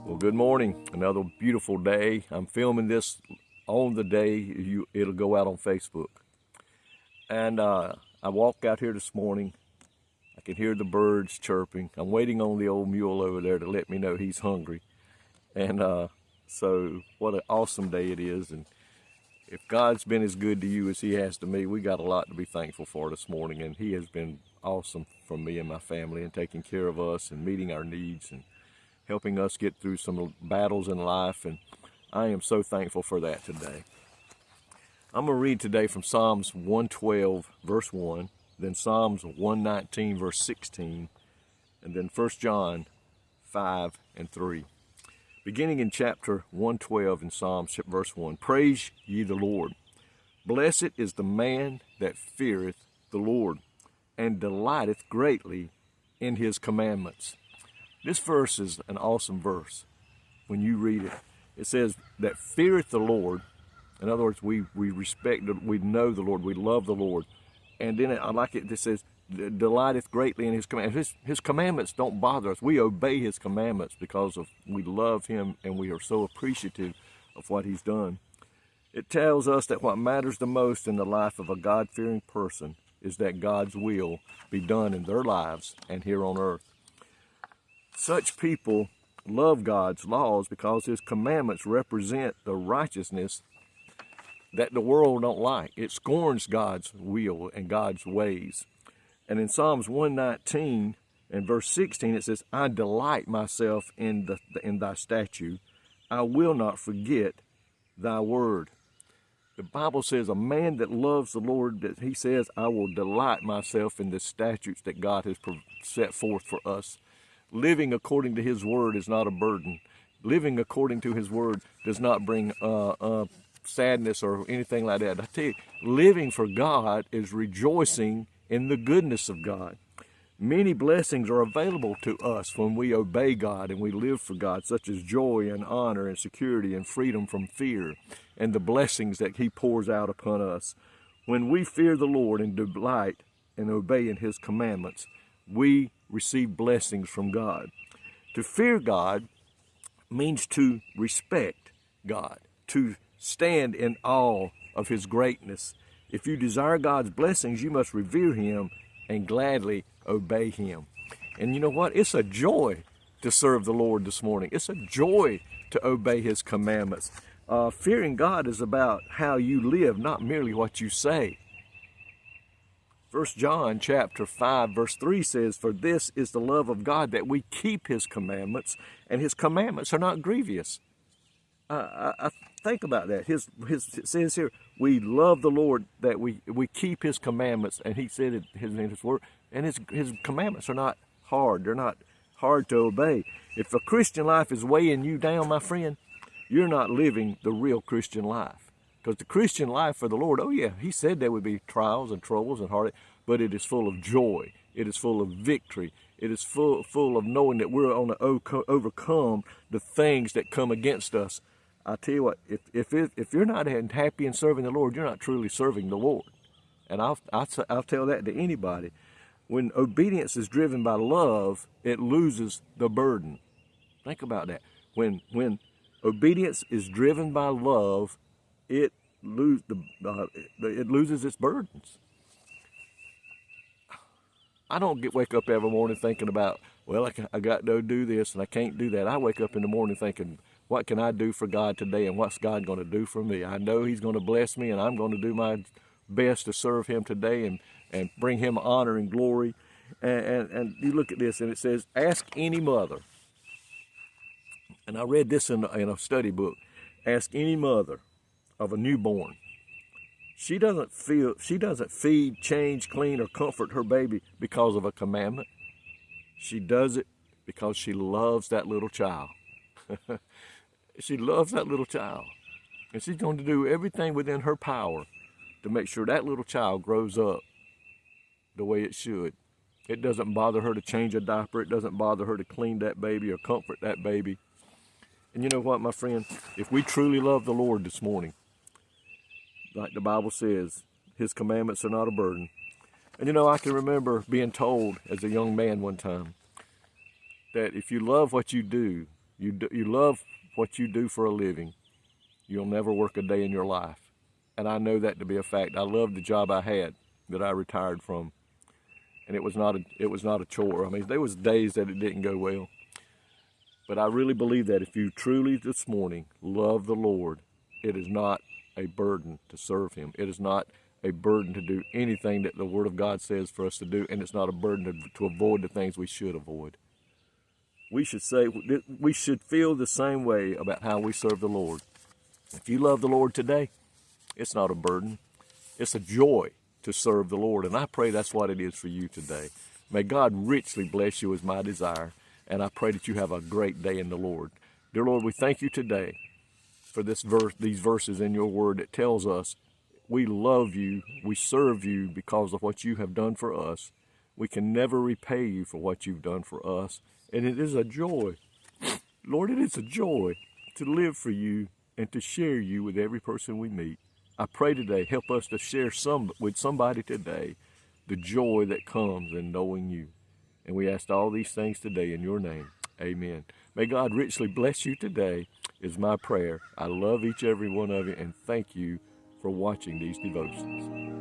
Well, good morning. Another beautiful day. I'm filming this on the day it'll go out on Facebook. And I walked out here this morning. I can hear the birds chirping. I'm waiting on the old mule over there to let me know he's hungry. And so what an awesome day it is. And if God's been as good to you as he has to me, we got a lot to be thankful for this morning. And he has been awesome for me and my family and taking care of us and meeting our needs and helping us get through some battles in life, and I am so thankful for that today. I'm going to read today from Psalms 112, verse 1, then Psalms 119, verse 16, and then 1 John 5 and 3. Beginning in chapter 112 in Psalms, verse 1, Praise ye the Lord. Blessed is the man that feareth the Lord, and delighteth greatly in his commandments. This verse is an awesome verse when you read it. It says that feareth the Lord. In other words, we respect, we know the Lord, we love the Lord. And then I like it, it says, delighteth greatly in his commandments. His commandments don't bother us. We obey his commandments because we love him and we are so appreciative of what he's done. It tells us that what matters the most in the life of a God-fearing person is that God's will be done in their lives and here on earth. Such people love God's laws because his commandments represent the righteousness that the world don't like. It scorns God's will and God's ways. And in Psalms 119 and verse 16, it says, I delight myself in thy statute. I will not forget thy word. The Bible says a man that loves the Lord, that he says, I will delight myself in the statutes that God has set forth for us. Living according to his word is not a burden. Living according to his word does not bring sadness or anything like that. I tell you, living for God is rejoicing in the goodness of God. Many blessings are available to us when we obey God and we live for God, such as joy and honor and security and freedom from fear and the blessings that he pours out upon us. When we fear the Lord and delight and obey in his commandments, we receive blessings from God. To fear God means to respect God, to stand in awe of his greatness. If you desire God's blessings, you must revere him and gladly obey him. And you know what? It's a joy to serve the Lord this morning. It's a joy to obey his commandments. Fearing God is about how you live, not merely what you say. 1 John chapter 5 verse 3 says, For this is the love of God, that we keep his commandments, and his commandments are not grievous. I think about that. It says here, we love the Lord, that we keep his commandments, and he said it in his word, and his commandments are not hard. They're not hard to obey. If a Christian life is weighing you down, my friend, you're not living the real Christian life. Because the Christian life for the Lord, oh yeah, he said there would be trials and troubles and heartache, but it is full of joy. It is full of victory. It is full of knowing that we're going to overcome the things that come against us. I tell you what, if you're not happy in serving the Lord, you're not truly serving the Lord. And I'll tell that to anybody. When obedience is driven by love, it loses the burden. Think about that. When obedience is driven by love, it loses its burdens. I don't wake up every morning thinking about, well, I got to do this and I can't do that. I wake up in the morning thinking, what can I do for God today, and what's God going to do for me? I know he's going to bless me, and I'm going to do my best to serve him today and bring him honor and glory. And you look at this, and it says, ask any mother. And I read this in a study book. Ask any mother of a newborn. She doesn't feed, change, clean, or comfort her baby because of a commandment. She does it because she loves that little child. She loves that little child. And she's going to do everything within her power to make sure that little child grows up the way it should. It doesn't bother her to change a diaper. It doesn't bother her to clean that baby or comfort that baby. And you know what, my friend? If we truly love the Lord this morning, like the Bible says, his commandments are not a burden. And you know, I can remember being told as a young man one time that if you love what you do, You love what you do for a living, you'll never work a day in your life. And I know that to be a fact. I loved the job I had that I retired from. And it was not a chore. I mean, there was days that it didn't go well. But I really believe that if you truly this morning love the Lord, it is not a burden to serve him. It is not a burden to do anything that the Word of God says for us to do, and it's not a burden to avoid the things we should avoid. We should feel the same way about how we serve the Lord. If you love the Lord today, it's not a burden. It's a joy to serve the Lord, and I pray that's what it is for you today. May God richly bless you is my desire, and I pray that you have a great day in the Lord. Dear Lord, we thank you today for these verses in your word that tells us we love you, we serve you because of what you have done for us. We can never repay you for what you've done for us, and it is a joy. Lord, it is a joy to live for you and to share you with every person we meet. I pray today, help us to share with somebody today the joy that comes in knowing you. And we ask all these things today in your name. Amen. May God richly bless you today is my prayer. I love each every one of you, and thank you for watching these devotions.